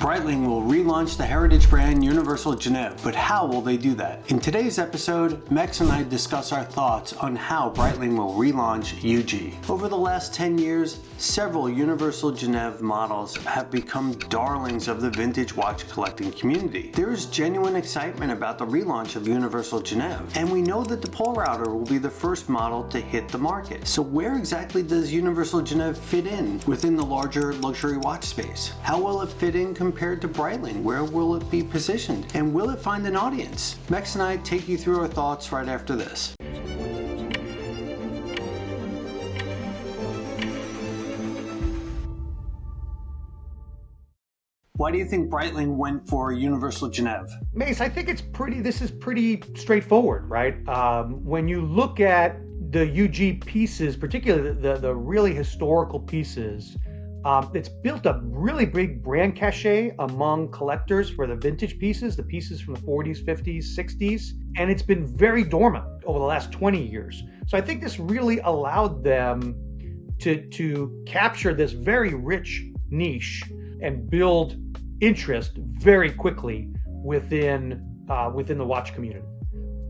Breitling will relaunch the heritage brand Universal Geneve, but how will they do that? In today's episode, Mex and I discuss our thoughts on how Breitling will relaunch UG. Over the last 10 years, several Universal Geneve models have become darlings of the vintage watch collecting community. There is genuine excitement about the relaunch of Universal Geneve, and we know that the Polerouter will be the first model to hit the market. So where exactly does Universal Geneve fit in within the larger luxury watch space? How will it fit in compared to Breitling? Where will it be positioned? And will it find an audience? Mex and I take you through our thoughts right after this. Why do you think Breitling went for Universal Geneve? Mase, I think this is pretty straightforward, right? When you look at the UG pieces, particularly the really historical pieces, it's built a really big brand cachet among collectors for the vintage pieces, the pieces from the 40s, 50s, 60s, and it's been very dormant over the last 20 years. So I think this really allowed them to capture this very rich niche and build interest very quickly within the watch community.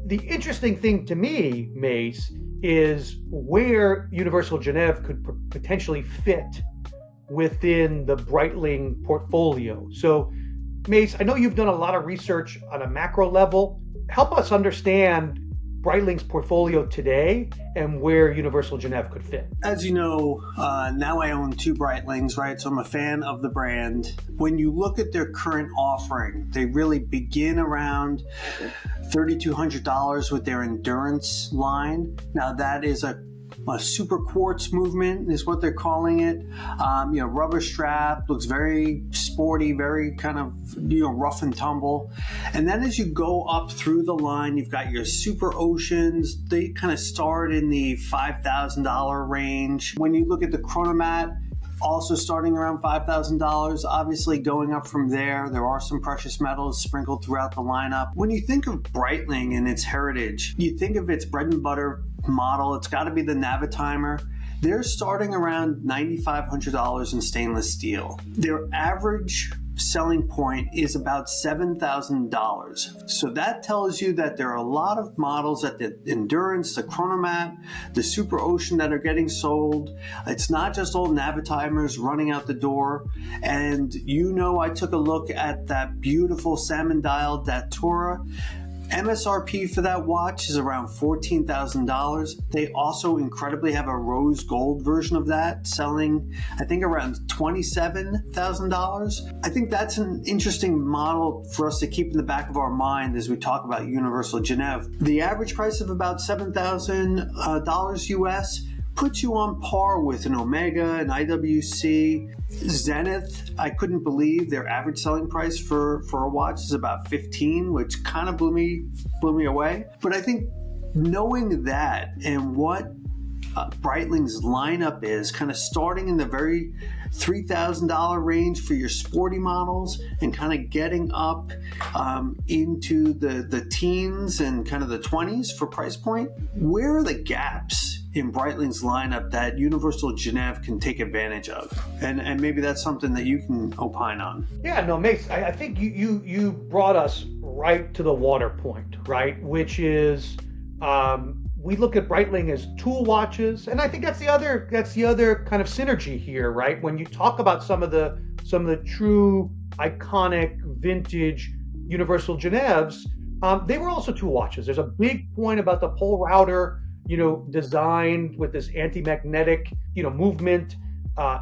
The interesting thing to me, Mase, is where Universal Geneve could potentially fit within the Breitling portfolio. So, Mase, I know you've done a lot of research on a macro level. Help us understand Breitling's portfolio today and where Universal Geneve could fit. As you know, now I own two Breitlings, right? So I'm a fan of the brand. When you look at their current offering, they really begin around $3,200 with their Endurance line. Now that is a super quartz movement is what they're calling it. Rubber strap, looks very sporty, very kind of, rough and tumble. And then as you go up through the line, you've got your Super Oceans. They kind of start in the $5,000 range. When you look at the Chronomat, also starting around $5,000, obviously going up from there. There are some precious metals sprinkled throughout the lineup. When you think of Breitling and its heritage, you think of its bread and butter model. It's got to be the Navitimer. They're starting around $9,500 in stainless steel. Their average selling point is about $7,000. So that tells you that there are a lot of models at the Endurance, the Chronomat, the Super Ocean that are getting sold. It's not just old Navitimers running out the door. And I took a look at that beautiful salmon dial Datora. MSRP for that watch is around $14,000. They also incredibly have a rose gold version of that selling, I think, around $27,000. I think that's an interesting model for us to keep in the back of our mind as we talk about Universal Geneve. The average price of about $7,000 US puts you on par with an Omega, an IWC, Zenith. I couldn't believe their average selling price for a watch is about $15,000, which kind of blew me away. But I think knowing that and what Breitling's lineup is, kind of starting in the very $3,000 range for your sporty models and kind of getting up into the teens and kind of the 20s for price point, where are the gaps in Breitling's lineup that Universal Geneve can take advantage of? And maybe that's something that you can opine on. Yeah, no, Mace, I think you brought us right to the water point, right? Which is we look at Breitling as tool watches, and I think that's the other kind of synergy here, right? When you talk about some of the true iconic vintage Universal Geneves, they were also tool watches. There's a big point about the Polerouter, designed with this anti-magnetic, movement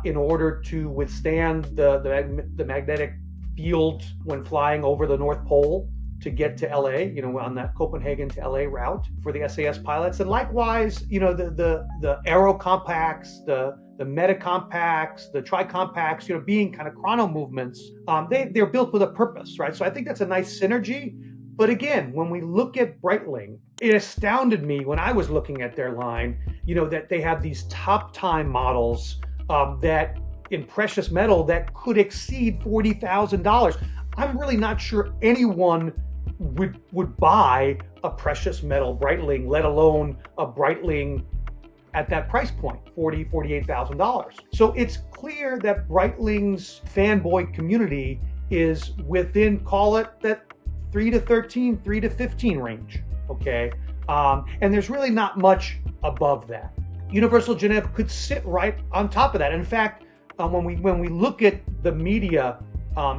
in order to withstand the magnetic field when flying over the North Pole to get to LA, on that Copenhagen to LA route for the SAS pilots. And likewise, the Aero Compacts, the Meta Compacts, the TriCompax, being kind of chrono movements, they're built with a purpose, right? So I think that's a nice synergy. But again, when we look at Breitling, it astounded me when I was looking at their line, that they have these top time models that in precious metal that could exceed $40,000. I'm really not sure anyone would buy a precious metal Breitling, let alone a Breitling at that price point, $48,000. So it's clear that Breitling's fanboy community is within, call it that 3 to 13, 3 to 15 range, okay? And there's really not much above that. Universal Geneve could sit right on top of that. In fact, when we look at the media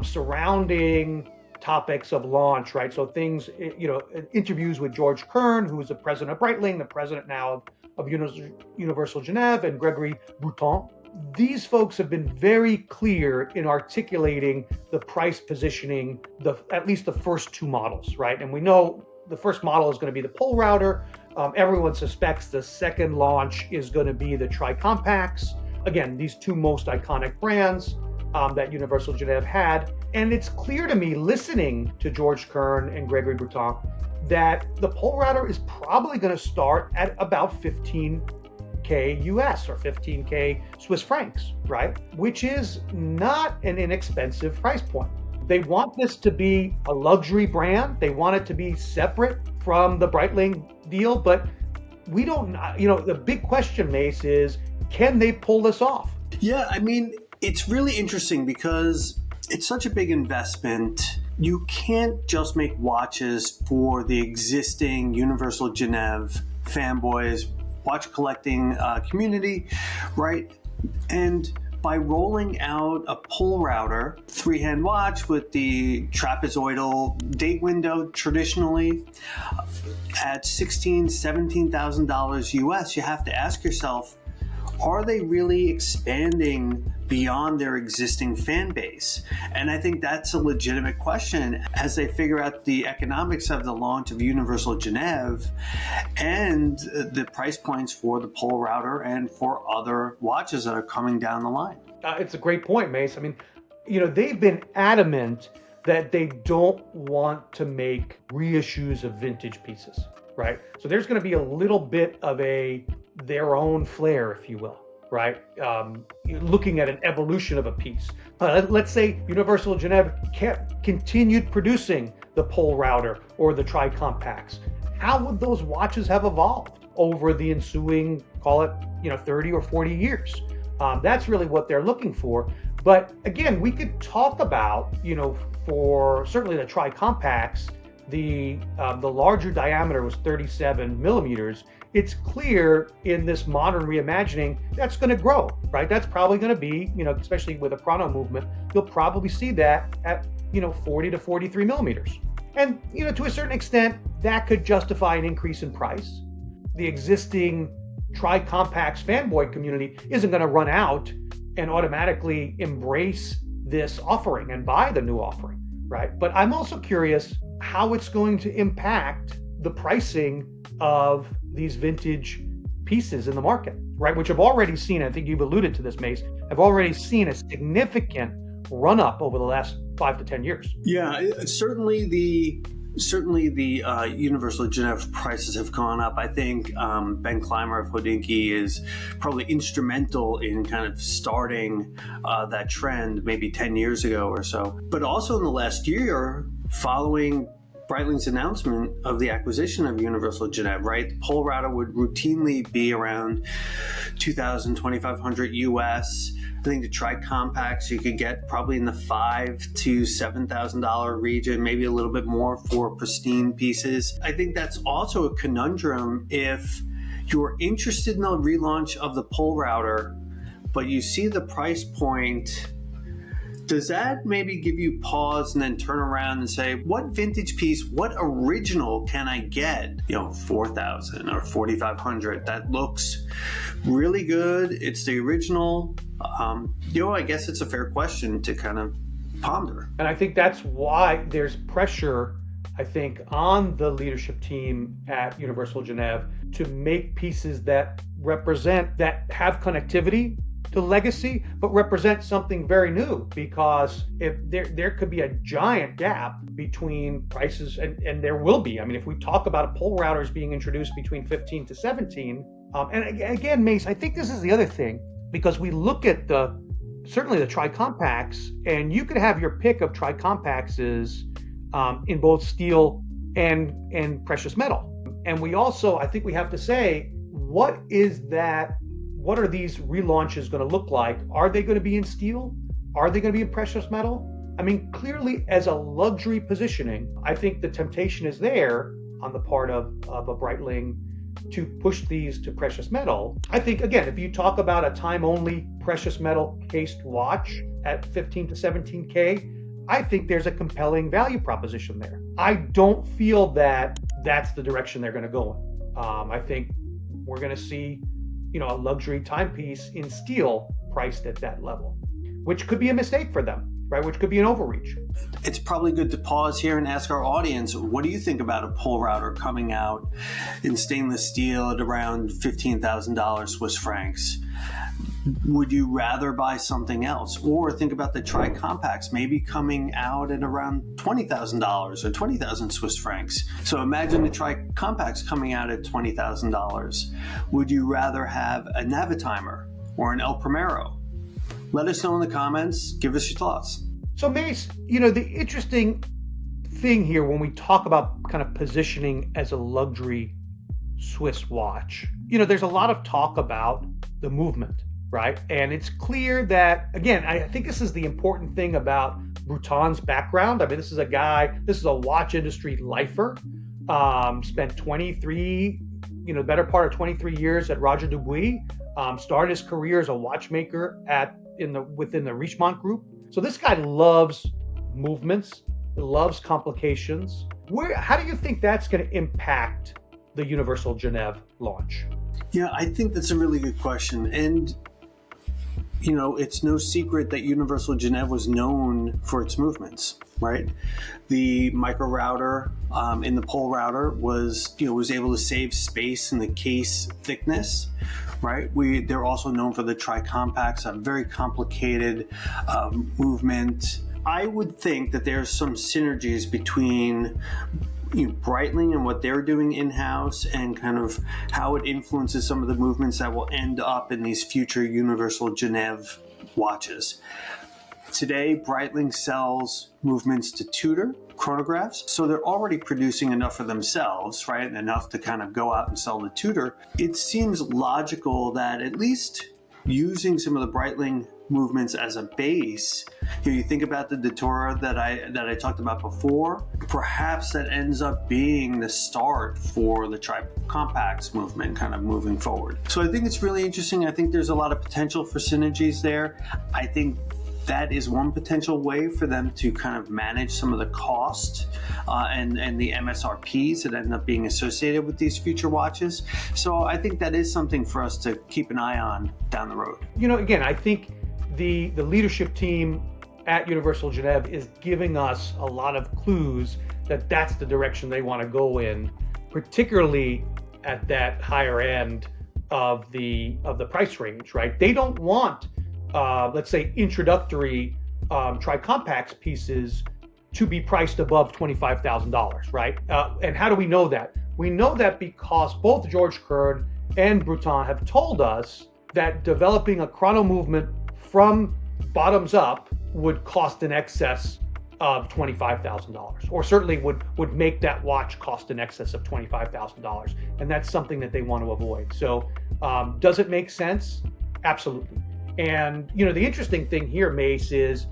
surrounding topics of launch, right? So things, interviews with Georges Kern, who is the president of Breitling, the president now of Universal Geneve, and Gregory Breitling. These folks have been very clear in articulating the price positioning, at least the first two models, right? And we know the first model is going to be the Polerouter. Everyone suspects the second launch is going to be the TriCompax. Again, these two most iconic brands that Universal Geneve had. And it's clear to me, listening to Georges Kern and Gregory Breitling, that the Polerouter is probably going to start at about 15K US or 15K Swiss francs, right? Which is not an inexpensive price point. They want this to be a luxury brand. They want it to be separate from the Breitling deal, but we don't, the big question, Mase, is can they pull this off? Yeah, I mean, it's really interesting because it's such a big investment. You can't just make watches for the existing Universal Geneve fanboys, watch collecting community, right? And by rolling out a Polerouter three-hand watch with the trapezoidal date window traditionally at $16,000, $17,000 US, you have to ask yourself, are they really expanding beyond their existing fan base? And I think that's a legitimate question as they figure out the economics of the launch of Universal Geneve and the price points for the Polerouter and for other watches that are coming down the line. It's a great point, Mase. I mean, they've been adamant that they don't want to make reissues of vintage pieces, right? So there's going to be a little bit of their own flair, if you will, right? Looking at an evolution of a piece. Let's say Universal Geneve continued producing the Polerouter or the TriCompax. How would those watches have evolved over the ensuing, call it, 30 or 40 years? That's really what they're looking for. But again, we could talk about, for certainly the TriCompax, the larger diameter was 37 millimeters. It's clear in this modern reimagining that's going to grow, right? That's probably going to be, especially with a chrono movement, you'll probably see that at, 40 to 43 millimeters. And, to a certain extent, that could justify an increase in price. The existing TriCompax fanboy community isn't going to run out and automatically embrace this offering and buy the new offering, right? But I'm also curious how it's going to impact the pricing of these vintage pieces in the market, right? Which I've already seen, I think you've alluded to this, Mase, I've already seen a significant run up over the last 5 to 10 years. Yeah, certainly the Universal Geneve prices have gone up. I think Ben Clymer of Hodinkee is probably instrumental in kind of starting that trend maybe 10 years ago or so. But also in the last year, following Breitling's announcement of the acquisition of Universal Geneve, right? The Polerouter would routinely be around $2,000, $2,500 US. I think the TriCompax you could get probably in the $5,000 to $7,000 region, maybe a little bit more for pristine pieces. I think that's also a conundrum if you're interested in the relaunch of the Polerouter, but you see the price point. Does that maybe give you pause and then turn around and say, what vintage piece, what original can I get? $4,000 or $4,500 that looks really good. It's the original. I guess it's a fair question to kind of ponder. And I think that's why there's pressure, I think, on the leadership team at Universal Geneve to make pieces that have connectivity to legacy, but represent something very new, because if there could be a giant gap between prices, and there will be. I mean, if we talk about Polerouters being introduced between 15 to 17, and again, Mase, I think this is the other thing, because we look at certainly the TriCompax, and you could have your pick of TriCompaxes in both steel and precious metal. And we also, I think we have to say, what are these relaunches going to look like? Are they going to be in steel? Are they going to be in precious metal? I mean, clearly as a luxury positioning, I think the temptation is there on the part of a Breitling to push these to precious metal. I think, again, if you talk about a time-only precious metal cased watch at 15 to 17K, I think there's a compelling value proposition there. I don't feel that that's the direction they're going to go in. I think we're going to see, a luxury timepiece in steel priced at that level, which could be a mistake for them. Right, which could be an overreach. It's probably good to pause here and ask our audience, what do you think about a Polerouter coming out in stainless steel at around $15,000 Swiss francs? Would you rather buy something else? Or think about the TriCompax maybe coming out at around $20,000 or 20,000 Swiss francs. So imagine the TriCompax coming out at $20,000. Would you rather have a Navitimer or an El Primero? Let us know in the comments. Give us your thoughts. So Mase, the interesting thing here when we talk about kind of positioning as a luxury Swiss watch, there's a lot of talk about the movement, right? And it's clear that, again, I think this is the important thing about Bruton's background. I mean, this is a watch industry lifer, spent 23, better part of 23 years at Roger Dubuis, started his career as a watchmaker within the Richemont group. So this guy loves movements, loves complications. How do you think that's going to impact the Universal Geneve launch? Yeah, I think that's a really good question. And, it's no secret that Universal Geneve was known for its movements, right? The micro router in the Polerouter was able to save space in the case thickness, right? They're also known for the TriCompax, a very complicated movement. I would think that there's some synergies between Breitling and what they're doing in-house and kind of how it influences some of the movements that will end up in these future Universal Geneve watches. Today, Breitling sells movements to Tudor chronographs, so they're already producing enough for themselves, right? And enough to kind of go out and sell to Tudor. It seems logical that at least using some of the Breitling movements as a base, you think about the Datora that I talked about before, perhaps that ends up being the start for the TriCompax movement kind of moving forward. So I think it's really interesting. I think there's a lot of potential for synergies there. I think that is one potential way for them to kind of manage some of the cost and the MSRPs that end up being associated with these future watches. So I think that is something for us to keep an eye on down the road. Again, I think the leadership team at Universal Geneve is giving us a lot of clues that that's the direction they want to go in, particularly at that higher end of the price range, right? They don't want let's say introductory TriCompax pieces to be priced above $25,000, right? And how do we know that? We know that because both Georges Kern and Bruton have told us that developing a chrono movement from bottoms up would cost in excess of $25,000, or certainly would make that watch cost in excess of $25,000. And that's something that they want to avoid. So does it make sense? Absolutely. And, the interesting thing here, Mase, is,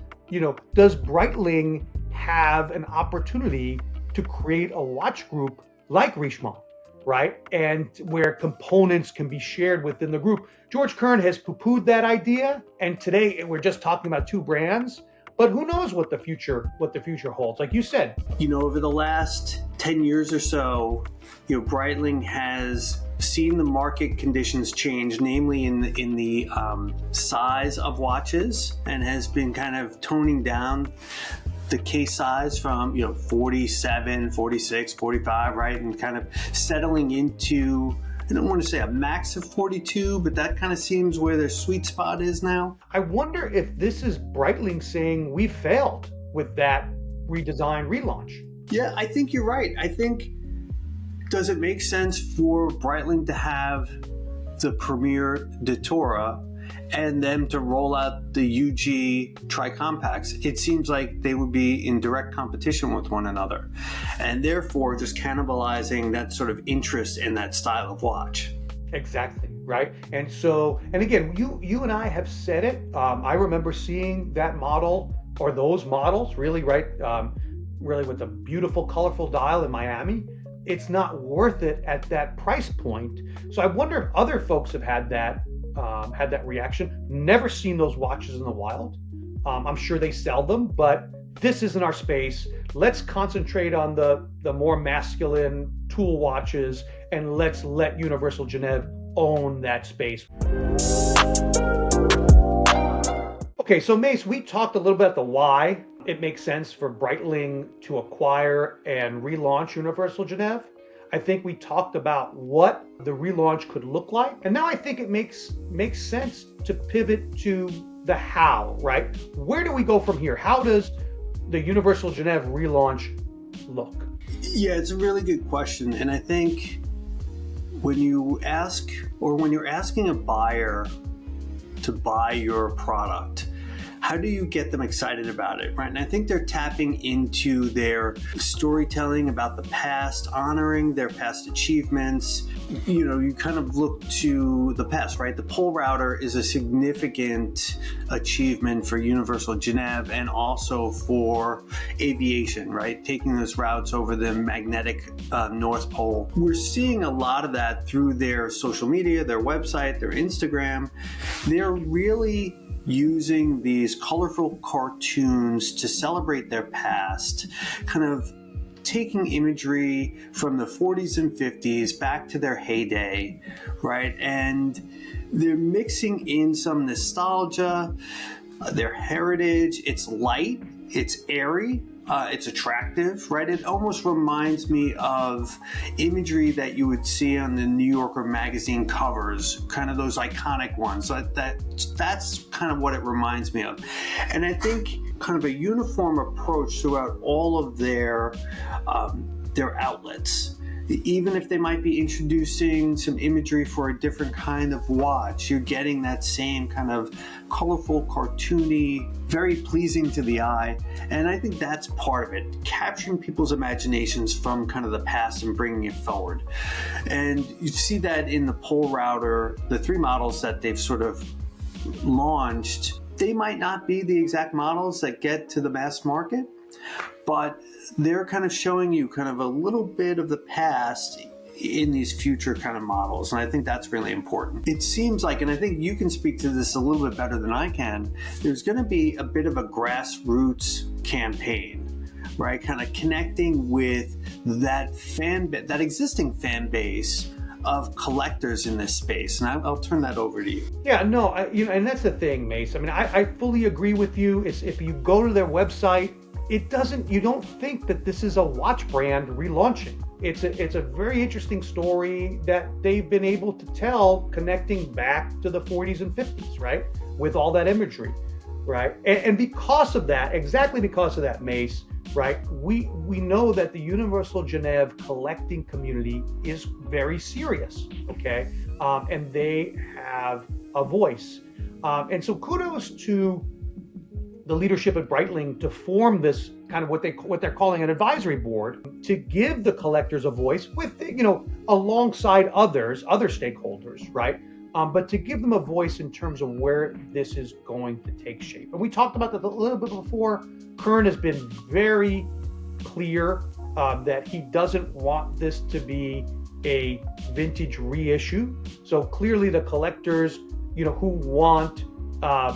does Breitling have an opportunity to create a watch group like Richemont, right? And where components can be shared within the group. Georges Kern has poo-pooed that idea. And today we're just talking about two brands, but who knows what the future holds? Like you said, over the last 10 years or so, Breitling has seen the market conditions change, namely in the size of watches, and has been kind of toning down the case size from 47, 46, 45, right, and kind of settling into, I don't want to say a max of 42, but that kind of seems where their sweet spot is now. I wonder if this is Breitling saying we failed with that redesign relaunch. Yeah, I think you're right. I think, does it make sense for Breitling to have the premier Datora and them to roll out the UG TriCompax? It seems like they would be in direct competition with one another, and therefore just cannibalizing that sort of interest in that style of watch. Exactly, right? And again, you and I have said it. I remember seeing that model or those models, really, right? Really with a beautiful, colorful dial in Miami, it's not worth it at that price point. So I wonder if other folks have had that reaction. Never seen those watches in the wild. I'm sure they sell them, but this isn't our space. Let's concentrate on the more masculine tool watches, and let's let Universal Geneve own that space. Okay, so Mase, we talked a little bit about the why it makes sense for Breitling to acquire and relaunch Universal Geneve. I think we talked about what the relaunch could look like. And now I think it makes sense to pivot to the how, right? Where do we go from here? How does the Universal Geneve relaunch look? Yeah, it's a really good question. And I think when you ask, or when you're asking a buyer to buy your product, how do you get them excited about it, right? And I think they're tapping into their storytelling about the past, honoring their past achievements. You know, you kind of look to the past, right? The Polerouter is a significant achievement for Universal Geneve and also for aviation, right? Taking those routes over the magnetic North Pole. We're seeing a lot of that through their social media, their website, their Instagram. They're really using these colorful cartoons to celebrate their past, kind of taking imagery from the 40s and 50s back to their heyday, right? And they're mixing in some nostalgia, their heritage. It's light, it's airy, it's attractive, right? It almost reminds me of imagery that you would see on the New Yorker magazine covers, kind of those iconic ones. That's kind of what it reminds me of. And I think kind of a uniform approach throughout all of their outlets. Even if they might be introducing some imagery for a different kind of watch, you're getting that same kind of colorful, cartoony, very pleasing to the eye. And I think that's part of it, capturing people's imaginations from kind of the past and bringing it forward. And you see that in the Polerouter, the 3 models that they've sort of launched. They might not be the exact models that get to the mass market, but they're kind of showing you kind of a little bit of the past in these future kind of models. And I think that's really important. It seems like, and I think you can speak to this a little bit better than I can, there's going to be a bit of a grassroots campaign, right? Kind of connecting with that existing fan base of collectors in this space. And I'll turn that over to you. Yeah, no, and that's the thing, Mase. I mean, I fully agree with you. It's, if you go to their website, you don't think that this is a watch brand relaunching. It's a very interesting story that they've been able to tell, connecting back to the 40s and 50s, right? With all that imagery, right? And because of that, exactly because of that, Mase, right? We know that the Universal Geneve collecting community is very serious, okay? And they have a voice. And so kudos to the leadership at Breitling to form this kind of what they're calling an advisory board to give the collectors a voice with, alongside other stakeholders, right? But to give them a voice in terms of where this is going to take shape. And we talked about that a little bit before. Kern has been very clear that he doesn't want this to be a vintage reissue. So clearly the collectors, who want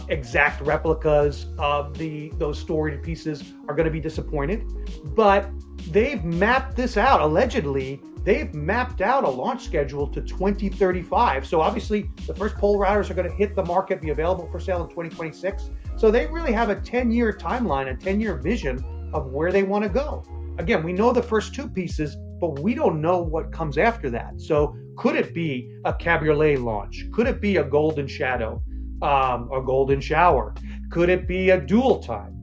exact replicas of those storied pieces are going to be disappointed. But they've mapped this out. Allegedly, they've mapped out a launch schedule to 2035. So obviously, the first Polerouters are going to hit the market, be available for sale in 2026. So they really have a 10-year timeline, a 10-year vision of where they want to go. Again, we know the first 2 pieces, but we don't know what comes after that. So could it be a cabriolet launch? Could it be a golden shadow? A golden shower? Could it be a dual time?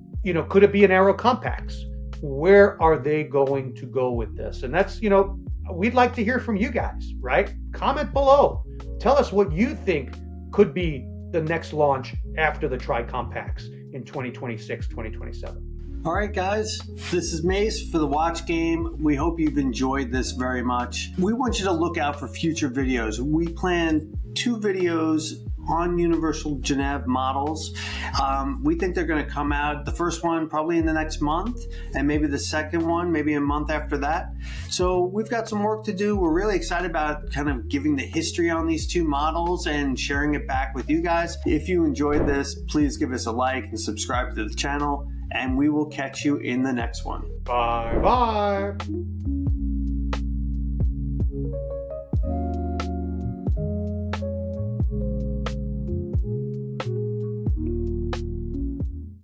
Could it be an TriCompax? Where are they going to go with this? And that's, we'd like to hear from you guys, right? Comment below. Tell us what you think could be the next launch after the TriCompax in 2026, 2027. All right, guys, this is Mase for The Watch Game. We hope you've enjoyed this very much. We want you to look out for future videos. We plan 2 videos on Universal Geneve models. We think they're going to come out, the first one probably in the next month, and maybe the second one maybe a month after that. So we've got some work to do. We're really excited about kind of giving the history on these two models and sharing it back with you guys. If you enjoyed this, please give us a like and subscribe to the channel, and we will catch you in the next one. Bye bye.